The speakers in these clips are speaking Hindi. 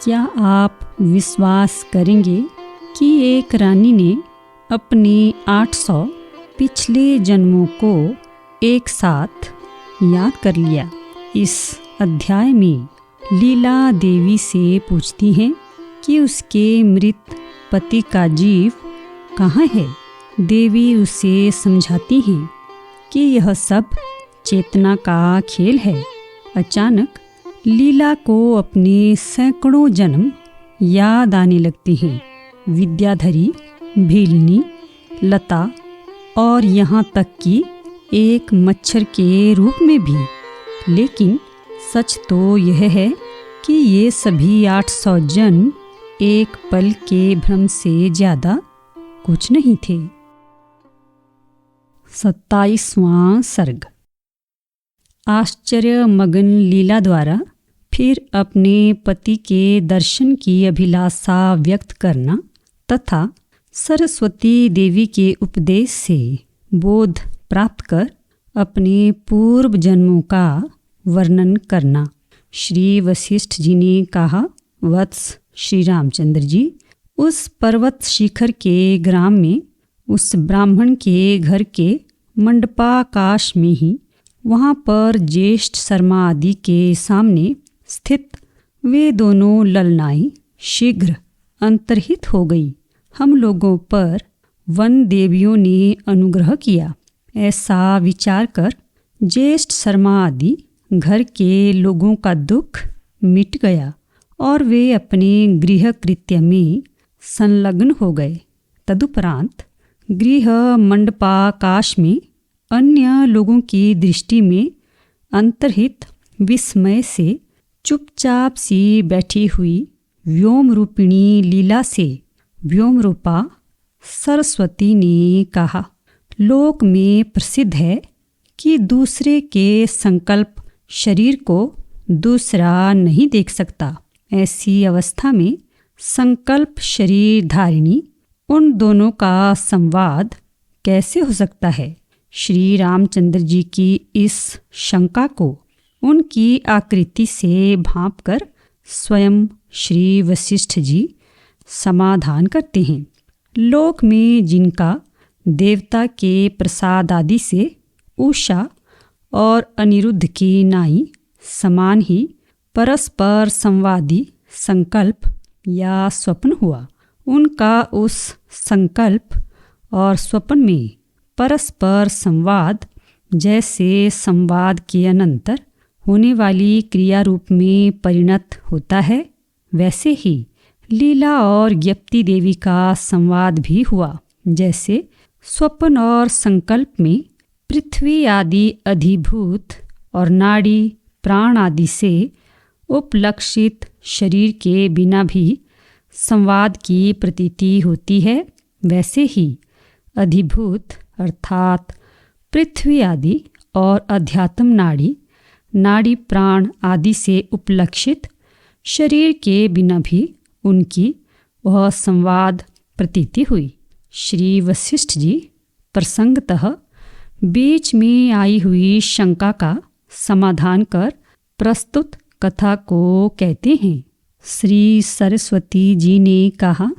क्या आप विश्वास करेंगे कि एक रानी ने अपने 800 पिछले जन्मों को एक साथ याद कर लिया। इस अध्याय में लीला देवी से पूछती हैं कि उसके मृत पति का जीव कहाँ है। देवी उसे समझाती हैं कि यह सब चेतना का खेल है। अचानक लीला को अपने सैकड़ों जन्म याद आने लगते हैं। विद्याधरी, भीलनी, लता और यहाँ तक कि एक मच्छर के रूप में भी। लेकिन सच तो यह है कि ये सभी 800 जन्म एक पल के भ्रम से ज्यादा कुछ नहीं थे। 27वां सर्ग। आश्चर्य मगन लीला द्वारा फिर अपने पति के दर्शन की अभिलाषा व्यक्त करना तथा सरस्वती देवी के उपदेश से बोध प्राप्त कर अपने पूर्व जन्मों का वर्णन करना। श्री वशिष्ठ जी ने कहा, वत्स श्री रामचंद्र जी, उस पर्वत शिखर के ग्राम में उस ब्राह्मण के घर के मंडपाकाश में ही, वहाँ पर ज्येष्ठ शर्मा आदि के सामने स्थित वे दोनों ललनाएं शीघ्र अंतर्हित हो गई। हम लोगों पर वन देवियों ने अनुग्रह किया। ऐसा विचार कर ज्येष्ठ शर्मा आदि घर के लोगों का दुख मिट गया और वे अपने गृह कृत्य में संलग्न हो गए। तदुपरांत गृह मंडपाकाश में अन्य लोगों की दृष्टि में अंतर्हित विस्मय से चुपचाप सी बैठी हुई व्योम रूपिणी लीला से व्योम रूपा सरस्वती ने कहा, लोक में प्रसिद्ध है कि दूसरे के संकल्प शरीर को दूसरा नहीं देख सकता। ऐसी अवस्था में संकल्प शरीर धारिणी उन दोनों का संवाद कैसे हो सकता है। श्री रामचंद्र जी की इस शंका को उनकी आकृति से भांपकर स्वयं श्री वशिष्ठ जी समाधान करते हैं। लोक में जिनका देवता के प्रसाद आदि से उषा और अनिरुद्ध की नाई समान ही परस्पर संवादी संकल्प या स्वप्न हुआ, उनका उस संकल्प और स्वप्न में परस्पर संवाद जैसे संवाद के अनंतर होने वाली क्रिया रूप में परिणत होता है, वैसे ही लीला और ज्ञप्ति देवी का संवाद भी हुआ। जैसे स्वप्न और संकल्प में पृथ्वी आदि अधिभूत और नाड़ी प्राण आदि से उपलक्षित शरीर के बिना भी संवाद की प्रतीति होती है, वैसे ही अधिभूत अर्थात पृथ्वी आदि और अध्यात्म नाड़ी प्राण आदि से उपलक्षित शरीर के बिना भी उनकी वह संवाद प्रतीति हुई। श्री वशिष्ठ जी प्रसंगतः बीच में आई हुई शंका का समाधान कर प्रस्तुत कथा को कहते हैं। श्री सरस्वती जी ने कहा,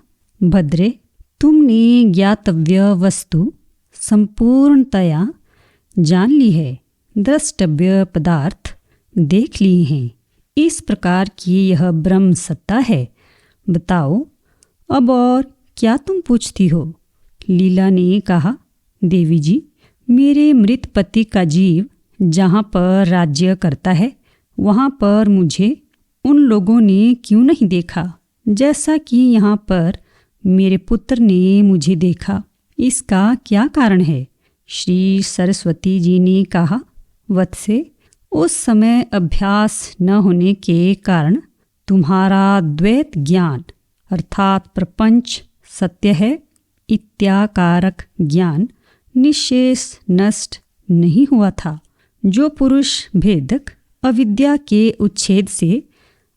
भद्रे, तुमने ज्ञातव्य वस्तु संपूर्णतया जान ली है, द्रष्टव्य पदार्थ देख लिए हैं। इस प्रकार की यह ब्रह्म सत्ता है। बताओ अब और क्या तुम पूछती हो। लीला ने कहा, देवी जी, मेरे मृत पति का जीव जहाँ पर राज्य करता है, वहाँ पर मुझे उन लोगों ने क्यों नहीं देखा जैसा कि यहाँ पर मेरे पुत्र ने मुझे देखा। इसका क्या कारण है। श्री सरस्वती जी ने कहा, वत्से, उस समय अभ्यास न होने के कारण तुम्हारा द्वैत ज्ञान अर्थात प्रपंच सत्य है इत्याकारक ज्ञान निशेष नष्ट नहीं हुआ था। जो पुरुष भेदक अविद्या के उच्छेद से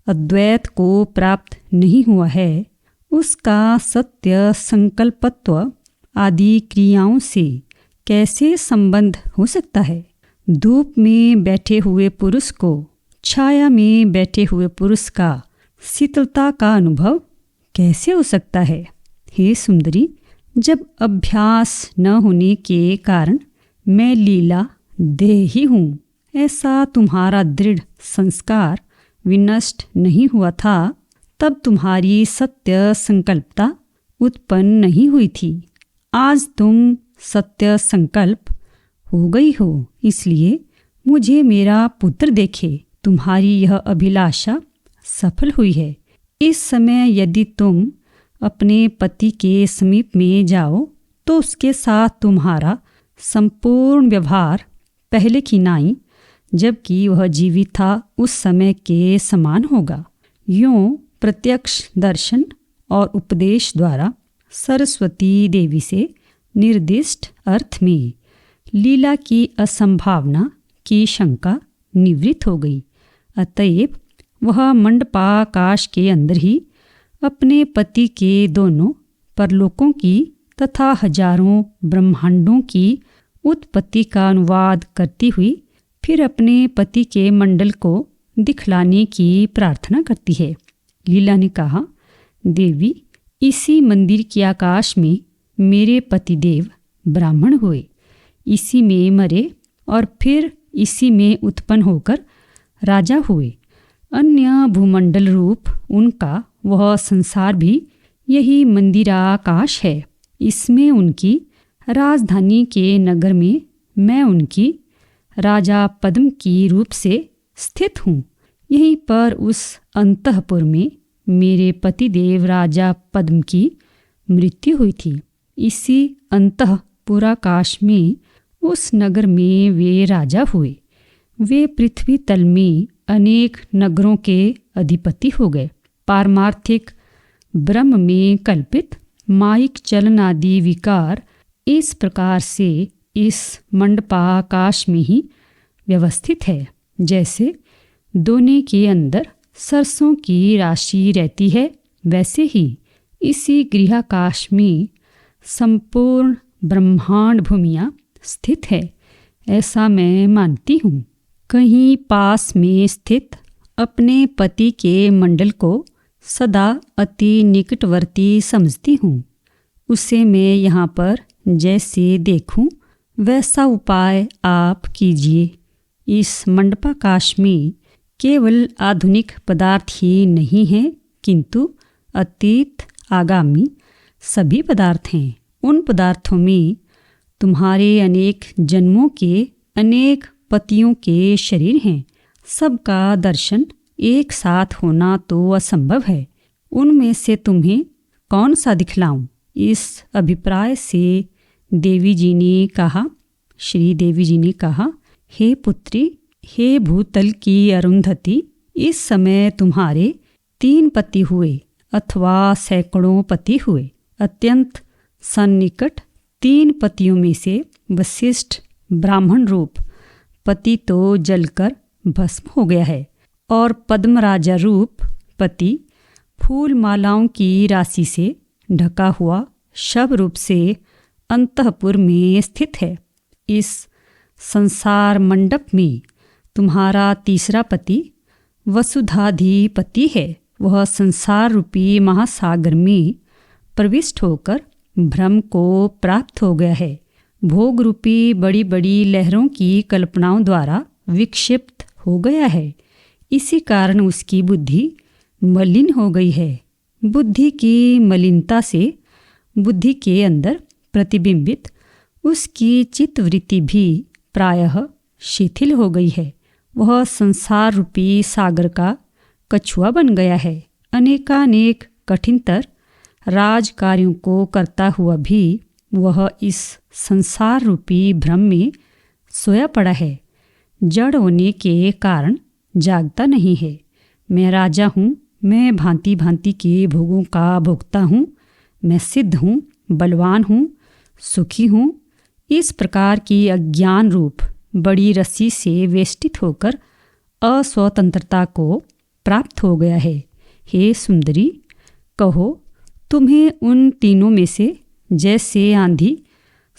अद्वैत को प्राप्त नहीं हुआ है, उसका सत्य संकल्पत्व आदि क्रियाओं से कैसे संबंध हो सकता है। धूप में बैठे हुए पुरुष को छाया में बैठे हुए पुरुष का शीतलता का अनुभव कैसे हो सकता है? हे सुंदरी, जब अभ्यास न होने के कारण मैं लीला देह ही हूँ, ऐसा तुम्हारा दृढ़ संस्कार विनष्ट नहीं हुआ था, तब तुम्हारी सत्य संकल्पता उत्पन्न नहीं हुई थी। आज तुम सत्य संकल्प हो गई हो, इसलिए मुझे मेरा पुत्र देखे। तुम्हारी यह अभिलाषा सफल हुई है। इस समय यदि तुम अपने पति के समीप में जाओ तो उसके साथ तुम्हारा संपूर्ण व्यवहार पहले की नाई, जबकि वह जीवित था, उस समय के समान होगा। यूँ प्रत्यक्ष दर्शन और उपदेश द्वारा सरस्वती देवी से निर्दिष्ट अर्थ में लीला की असंभावना की शंका निवृत्त हो गई। अतएव वह मंडपाकाश के अंदर ही अपने पति के दोनों परलोकों की तथा हजारों ब्रह्मांडों की उत्पत्ति का अनुवाद करती हुई फिर अपने पति के मंडल को दिखलाने की प्रार्थना करती है। लीला ने कहा, देवी, इसी मंदिर के आकाश में मेरे पतिदेव ब्राह्मण हुए, इसी में मरे और फिर इसी में उत्पन्न होकर राजा हुए। अन्य भूमंडल रूप उनका वह संसार भी यही मंदिराकाश है। इसमें उनकी राजधानी के नगर में मैं उनकी राजा पद्म की रूप से स्थित हूँ। यहीं पर उस अंतःपुर में मेरे पतिदेव राजा पद्म की मृत्यु हुई थी। इसी अंतःपुराकाश में उस नगर में वे राजा हुए। वे पृथ्वी तल में अनेक नगरों के अधिपति हो गए। पारमार्थिक ब्रह्म में कल्पित माइक चलन आदि विकार इस प्रकार से इस मंडपाकाश में ही व्यवस्थित है, जैसे दोने के अंदर सरसों की राशि रहती है, वैसे ही इसी गृहाकाश में संपूर्ण ब्रह्मांड भूमियाँ स्थित है, ऐसा मैं मानती हूँ। कहीं पास में स्थित अपने पति के मंडल को सदा अति निकटवर्ती समझती हूँ। उसे मैं यहाँ पर जैसे देखूँ वैसा उपाय आप कीजिए। इस मंडपाकाश में केवल आधुनिक पदार्थ ही नहीं हैं, किंतु अतीत आगामी सभी पदार्थ हैं। उन पदार्थों में तुम्हारे अनेक जन्मों के अनेक पतियों के शरीर हैं। सबका दर्शन एक साथ होना तो असंभव है। उनमें से तुम्हें कौन सा दिखलाऊं? इस अभिप्राय से देवी जी ने कहा, श्री देवी जी ने कहा, हे पुत्री, हे भूतल की अरुंधति, इस समय तुम्हारे 3 पति हुए अथवा सैकड़ों पति हुए। अत्यंत सन्निकट 3 पतियों में से वशिष्ठ ब्राह्मण रूप पति तो जलकर भस्म हो गया है और पद्म राजा रूप पति फूल मालाओं की राशि से ढका हुआ शव रूप से अंतःपुर में स्थित है। इस संसार मंडप में तुम्हारा तीसरा पति वसुधाधिपति है। वह संसार रूपी महासागर में प्रविष्ट होकर भ्रम को प्राप्त हो गया है। भोग रूपी बड़ी बड़ी लहरों की कल्पनाओं द्वारा विक्षिप्त हो गया है। इसी कारण उसकी बुद्धि मलिन हो गई है। बुद्धि की मलिनता से बुद्धि के अंदर प्रतिबिंबित उसकी चित्तवृत्ति भी प्रायः शिथिल हो गई है। वह संसार रूपी सागर का कछुआ बन गया है। अनेकानेक कठिनतर राज कार्यों को करता हुआ भी वह इस संसार रूपी भ्रम में सोया पड़ा है। जड़ होने के कारण जागता नहीं है। मैं राजा हूँ, मैं भांति भांति के भोगों का भोगता हूँ, मैं सिद्ध हूँ, बलवान हूँ, सुखी हूँ। इस प्रकार की अज्ञान रूप बड़ी रस्सी से वेष्टित होकर अस्वतंत्रता को प्राप्त हो गया है। हे सुंदरी, कहो, तुम्हें उन तीनों में से जैसे आंधी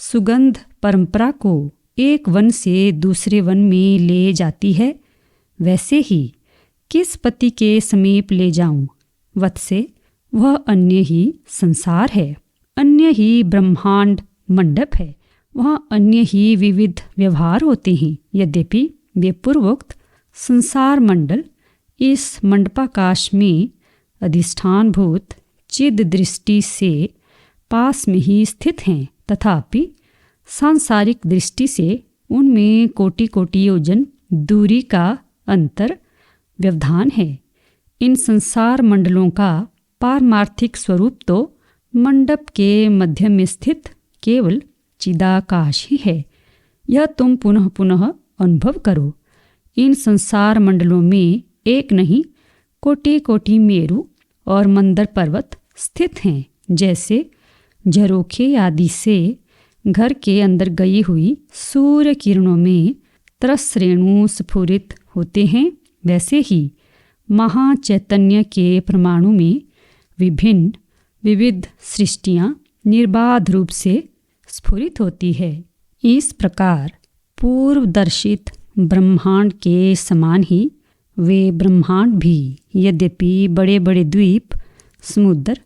सुगंध परंपरा को एक वन से दूसरे वन में ले जाती है, वैसे ही किस पति के समीप ले जाऊं? वत्से वह अन्य ही संसार है, अन्य ही ब्रह्मांड मंडप है, वहाँ अन्य ही विविध व्यवहार होते हैं। यद्यपि वे पूर्वोक्त संसार मंडल इस मंडपाकाश में अधिष्ठानभूत चिद दृष्टि से पास में ही स्थित हैं, तथापि सांसारिक दृष्टि से उनमें कोटि कोटि योजन दूरी का अंतर व्यवधान है। इन संसार मंडलों का पारमार्थिक स्वरूप तो मंडप के मध्य में स्थित केवल चिदाकाश ही है। यह तुम पुनः पुनः अनुभव करो। इन संसार मंडलों में एक नहीं कोटि कोटि मेरु और मंदर पर्वत स्थित हैं। जैसे झरोखे आदि से घर के अंदर गई हुई सूर्य किरणों में तरस रेणु स्फुरित होते हैं, वैसे ही महाचैतन्य के परमाणु में विभिन्न विविध सृष्टियाँ निर्बाध रूप से स्फुरित होती है। इस प्रकार पूर्व दर्शित ब्रह्मांड के समान ही वे ब्रह्मांड भी, यद्यपि बड़े बड़े द्वीप समुद्र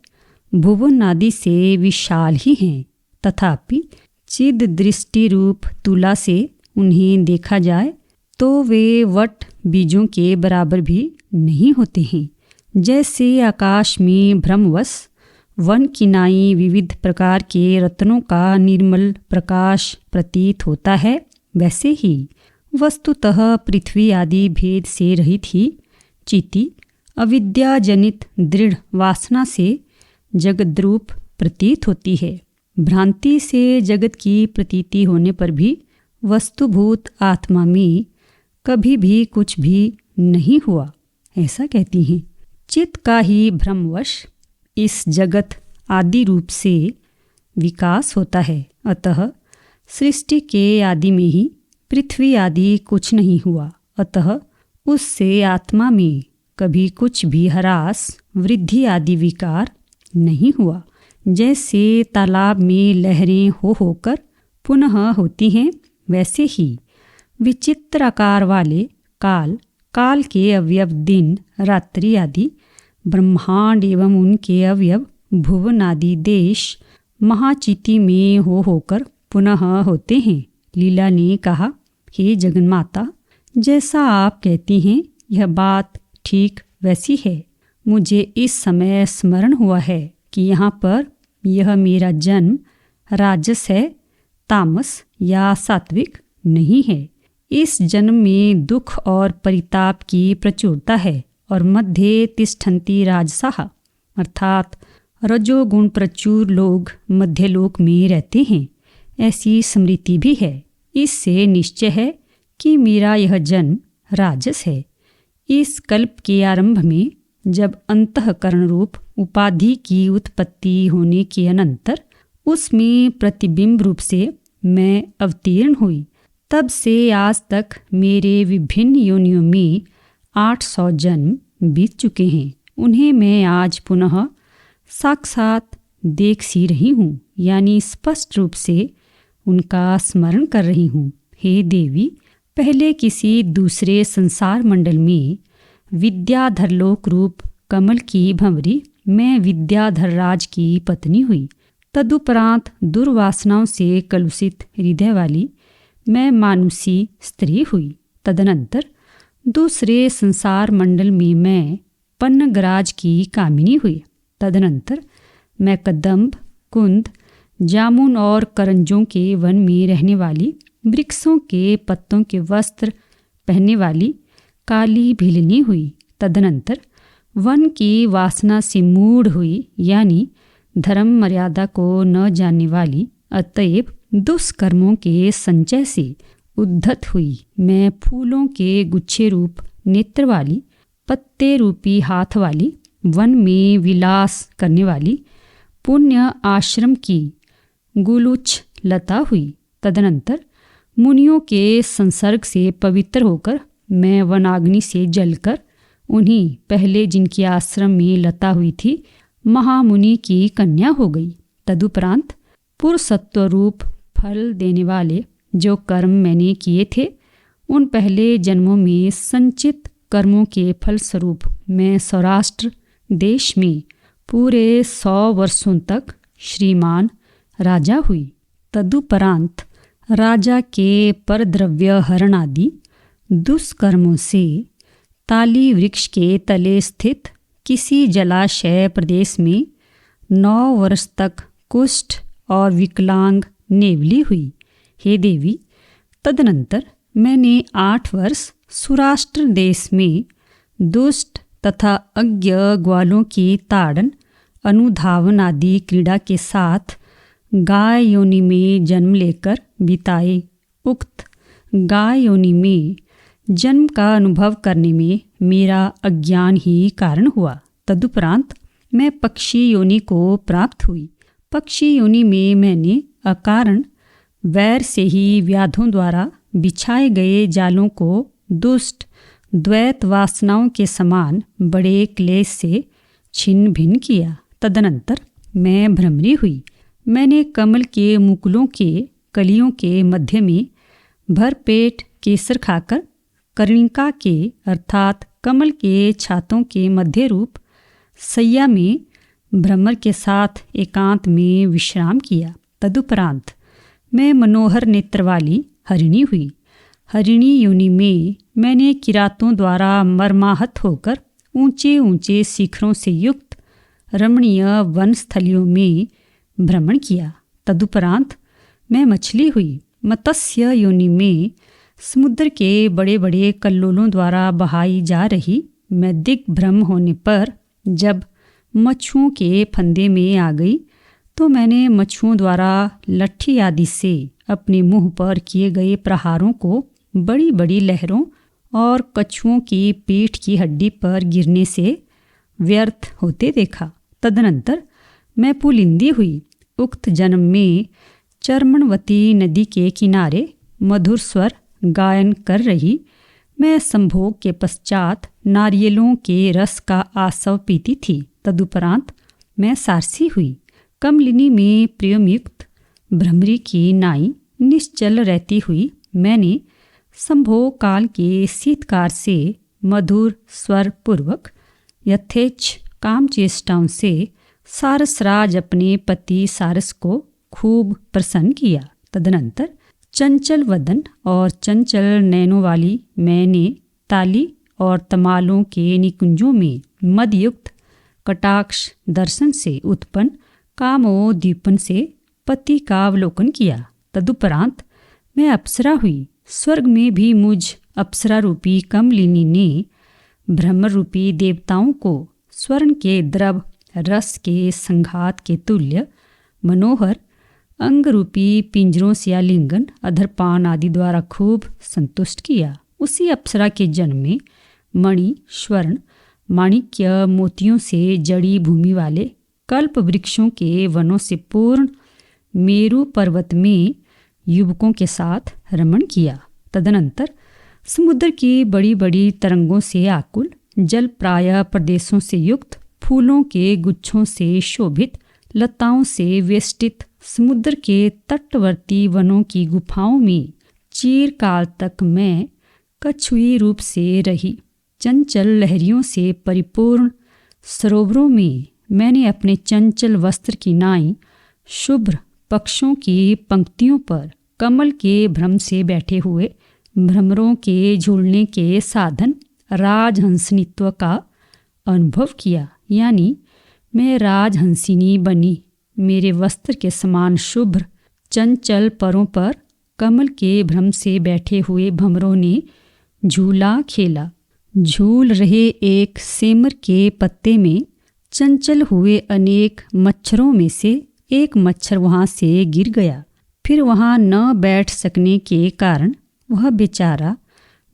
भुवन आदि से विशाल ही हैं, तथापि चिद दृष्टि रूप तुला से उन्हें देखा जाए तो वे वट बीजों के बराबर भी नहीं होते हैं। जैसे आकाश में भ्रमवश वन किनाई विविध प्रकार के रत्नों का निर्मल प्रकाश प्रतीत होता है, वैसे ही वस्तुतः पृथ्वी आदि भेद से रहित ही चिति अविद्याजनित दृढ़ वासना से जगद्रूप प्रतीत होती है। भ्रांति से जगत की प्रतीति होने पर भी वस्तुभूत आत्मा में कभी भी कुछ भी नहीं हुआ, ऐसा कहती हैं। चित्त का ही भ्रमवश इस जगत आदि रूप से विकास होता है। अतः सृष्टि के आदि में ही पृथ्वी आदि कुछ नहीं हुआ, अतः उससे आत्मा में कभी कुछ भी ह्रास वृद्धि आदि विकार नहीं हुआ। जैसे तालाब में लहरें हो होकर पुनः होती हैं, वैसे ही विचित्र आकार वाले काल के अवयव दिन रात्रि आदि ब्रह्मांड एवं उनके अवयव भुवन आदि देश महाचिति में हो होकर पुनः होते हैं। लीला ने कहा, हे जगन्माता, जैसा आप कहती हैं यह बात ठीक वैसी है। मुझे इस समय स्मरण हुआ है कि यहाँ पर यह मेरा जन्म राजस है, तामस या सात्विक नहीं है। इस जन्म में दुख और परिताप की प्रचुरता है और मध्य तिष्ठन्ति राजसाः अर्थात रजोगुण प्रचुर लोग मध्यलोक में रहते हैं, ऐसी स्मृति भी है। इससे निश्चय है कि मेरा यह जन्म राजस है। इस कल्प के आरंभ में जब अंतःकरण रूप उपाधि की उत्पत्ति होने के अनंतर उसमें प्रतिबिंब रूप से मैं अवतीर्ण हुई, तब से आज तक मेरे विभिन्न योनियों में 800 जन्म बीत चुके हैं। उन्हें मैं आज पुनः साक्षात देख सी रही हूँ, यानी स्पष्ट रूप से उनका स्मरण कर रही हूँ। हे देवी, पहले किसी दूसरे संसार मंडल में विद्याधरलोक रूप कमल की भंवरी मैं विद्याधर राज की पत्नी हुई। तदुपरांत दुर्वासनाओं से कलुषित हृदय वाली मैं मानुषी स्त्री हुई। तदनंतर दूसरे संसार मंडल में मैं पन्नगराज की कामिनी हुई। तदनंतर मैं कदम्ब, कुंद, जामुन और करंजों के वन में रहने वाली वृक्षों के पत्तों के वस्त्र पहनने वाली काली भिलनी हुई। तदनंतर वन की वासना से मूढ़ हुई, यानी धर्म मर्यादा को न जानने वाली, अतएव दुष्कर्मों के संचय से उद्धत हुई। मैं फूलों के गुच्छे रूप नेत्र वाली, पत्ते रूपी हाथ वाली, वन में विलास करने वाली पुण्य आश्रम की गुलुच लता हुई। तदनंतर मुनियों के संसर्ग से पवित्र होकर मैं वनाग्नि से जलकर उन्हीं पहले जिनके आश्रम में लता हुई थी महामुनि की कन्या हो गई। तदुपरांत पुरुषत्व रूप फल देने वाले जो कर्म मैंने किए थे, उन पहले जन्मों में संचित कर्मों के फलस्वरूप मैं सौराष्ट्र देश में पूरे 100 वर्षों तक श्रीमान राजा हुई। तदुपरांत राजा के परद्रव्य हरण आदि दुष्कर्मों से ताली वृक्ष के तले स्थित किसी जलाशय प्रदेश में 9 वर्ष तक कुष्ठ और विकलांग नेवली हुई। हे देवी, तदनंतर मैंने 8 वर्ष सुराष्ट्र देश में दुष्ट तथा अज्ञ ग्वालों की ताड़न, अनुधावन आदि क्रीड़ा के साथ गाय योनि में जन्म लेकर बिताए। उक्त गाय योनि में जन्म का अनुभव करने में मेरा अज्ञान ही कारण हुआ। तदुपरांत मैं पक्षी योनि को प्राप्त हुई। पक्षी योनि में मैंने अकारण वैर से ही व्याधों द्वारा बिछाए गए जालों को दुष्ट द्वैत वासनाओं के समान बड़े क्लेश से छिन्न भिन्न किया। तदनंतर मैं भ्रमरी हुई। मैंने कमल के मुकुलों के कलियों के मध्य में भरपेट केसर खाकर कर्णिका के अर्थात कमल के छातों के मध्य रूप सैया में भ्रमर के साथ एकांत में विश्राम किया। तदुपरांत मैं मनोहर नेत्र वाली हरिणी हुई। हरिणी योनि में मैंने किरातों द्वारा मर्माहत होकर ऊंचे ऊंचे शिखरों से युक्त रमणीय वन स्थलियों में भ्रमण किया। तदुपरांत मैं मछली हुई। मत्स्य योनि में समुद्र के बड़े बड़े कल्लोलों द्वारा बहाई जा रही मैं दिग्भ्रम होने पर जब मच्छुओं के फंदे में आ गई तो मैंने मच्छुओं द्वारा लट्ठी आदि से अपने मुंह पर किए गए प्रहारों को बड़ी बड़ी लहरों और कछुओं की पीठ की हड्डी पर गिरने से व्यर्थ होते देखा। तदनंतर मैं पुलिंदी हुई। उक्त जन्म में चर्मणवती नदी के किनारे मधुर स्वर गायन कर रही मैं संभोग के पश्चात नारियलों के रस का आसव पीती थी। तदुपरांत मैं सारसी हुई। कमलिनी में प्रियमयुक्त भ्रमरी की नाई निश्चल रहती हुई मैंने संभोग काल के शीतकार से मधुर स्वर पूर्वक यथेच्छ काम चेष्टाओं से सारसराज अपने पति सारस को खूब प्रसन्न किया। तदनंतर चंचल वदन और चंचल नैनों वाली मैंने ताली और तमालों के निकुंजों में मदयुक्त कटाक्ष दर्शन से उत्पन्न कामोद्दीपन से पति का अवलोकन किया। तदुपरांत मैं अप्सरा हुई। स्वर्ग में भी मुझ अप्सरा रूपी कमलिनी ने भ्रमर रूपी देवताओं को स्वर्ण के द्रव रस के संघात के तुल्य मनोहर अंग रूपी पिंजरों से आलिंगन अधरपान आदि द्वारा खूब संतुष्ट किया। उसी अप्सरा के जन्म में मणि, स्वर्ण, माणिक्य, मोतियों से जड़ी भूमि वाले कल्प वृक्षों के वनों से पूर्ण मेरु पर्वत में युवकों के साथ रमण किया। तदनंतर समुद्र की बड़ी बड़ी तरंगों से आकुल जल प्राय प्रदेशों से युक्त फूलों के गुच्छों से शोभित लताओं से वेष्टित समुद्र के तटवर्ती वनों की गुफाओं में चिरकाल तक मैं कछुई रूप से रही। चंचल लहरियों से परिपूर्ण सरोवरों में मैंने अपने चंचल वस्त्र की नाई शुभ्र पक्षों की पंक्तियों पर कमल के भ्रम से बैठे हुए भ्रमरों के झूलने के साधन राजहंसनित्व का अनुभव किया। यानी मैं राजहंसिनी बनी। मेरे वस्त्र के समान शुभ्र चंचल परों पर कमल के भ्रम से बैठे हुए भ्रमरों ने झूला खेला। झूल रहे एक सेमर के पत्ते में चंचल हुए अनेक मच्छरों में से एक मच्छर वहां से गिर गया। फिर वहां न बैठ सकने के कारण वह बेचारा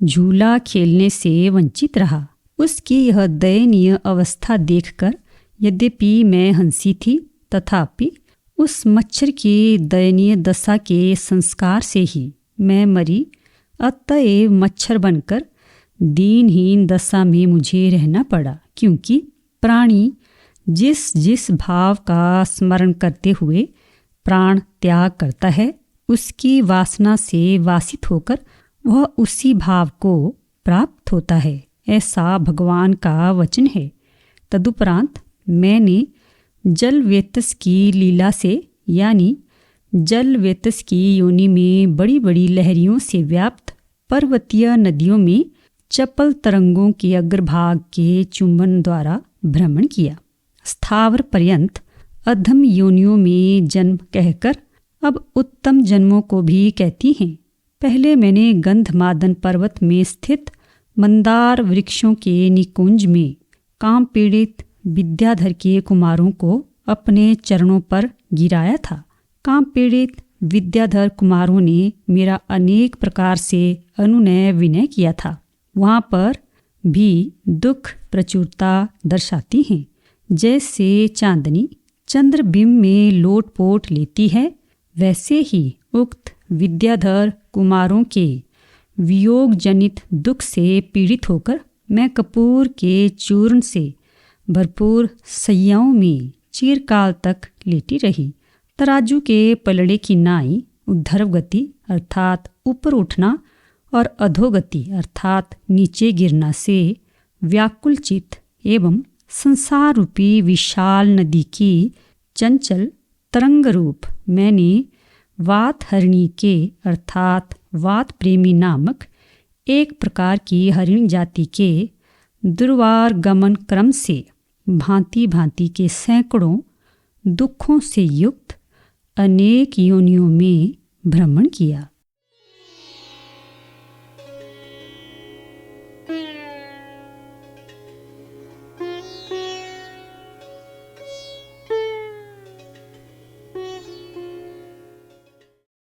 झूला खेलने से वंचित रहा। उसकी यह दयनीय अवस्था देखकर यद्यपि मैं हंसी थी, तथापि उस मच्छर की दयनीय दशा के संस्कार से ही मैं मरी। अतएव मच्छर बनकर दीनहीन दशा में मुझे रहना पड़ा, क्योंकि प्राणी जिस जिस भाव का स्मरण करते हुए प्राण त्याग करता है, उसकी वासना से वासित होकर वह उसी भाव को प्राप्त होता है। ऐसा भगवान का वचन है। तदुपरांत मैंने जल वेतस की लीला से यानी जल वेतस की योनि में बड़ी बड़ी लहरियों से व्याप्त पर्वतीय नदियों में चपल तरंगों के अग्रभाग के चुंबन द्वारा भ्रमण किया। स्थावर पर्यंत अधम योनियों में जन्म कहकर अब उत्तम जन्मों को भी कहती हैं। पहले मैंने गंधमादन पर्वत में स्थित मंदार वृक्षों के निकुंज में काम पीड़ित विद्याधर के कुमारों को अपने चरणों पर गिराया था। काम पीड़ित विद्याधर कुमारों ने मेरा अनेक प्रकार से अनुनय विनय किया था। वहाँ पर भी दुख प्रचुरता दर्शाती हैं। जैसे चांदनी चंद्रबिंब में लोटपोट लेती है, वैसे ही उक्त विद्याधर कुमारों के वियोग जनित दुख से पीड़ित होकर मैं कपूर के चूर्ण से भरपूर सैयाओं में चिरकाल तक लेटी रही। तराजू के पलड़े की नाई ऊर्ध्व गति अर्थात ऊपर उठना और अधोगति अर्थात नीचे गिरना से व्याकुल चित्त एवं संसार रूपी विशाल नदी की चंचल तरंग रूप मैंने वात हरिणी के अर्थात वात प्रेमी नामक एक प्रकार की हरिण जाति के दुर्वार गमन क्रम से भांति भांति के सैकड़ों दुखों से युक्त अनेक योनियों में भ्रमण किया।